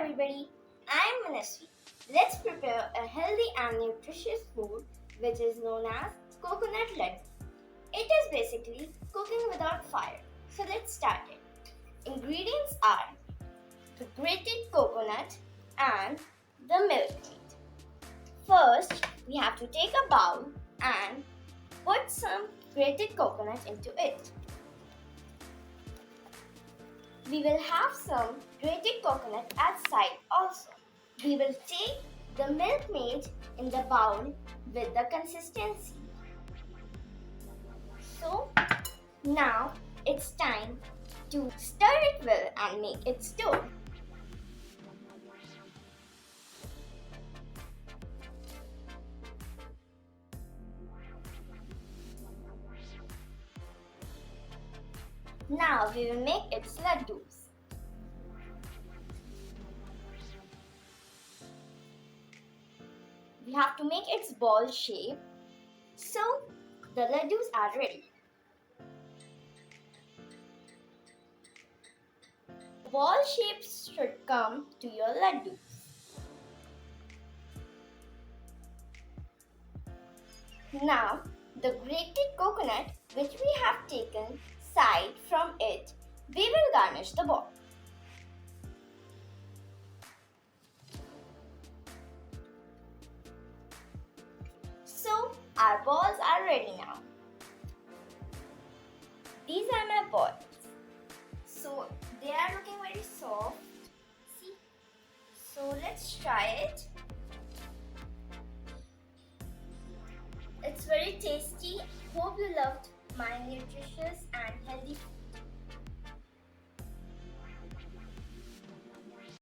everybody, I'm Manasvi. Let's prepare a healthy and nutritious food which is known as coconut laddu. It is basically cooking without fire. So let's start it. Ingredients are the grated coconut and the milkmaid. First, we have to take a bowl and put some grated coconut into it. We will have some grated coconut outside also. We will take the milkmaid in the bowl with the consistency. So now it's time to stir it well and make it dough. Now we will make its laddoos. We have to make its ball shape. So the laddoos are ready. Ball shapes should come to your laddoos. Now the grated coconut which we have taken side from it, we will garnish the ball. So our balls are ready now. These are my balls. So they are looking very soft. See? So let's try it. It's very tasty. Hope you loved my nutritious and healthy food.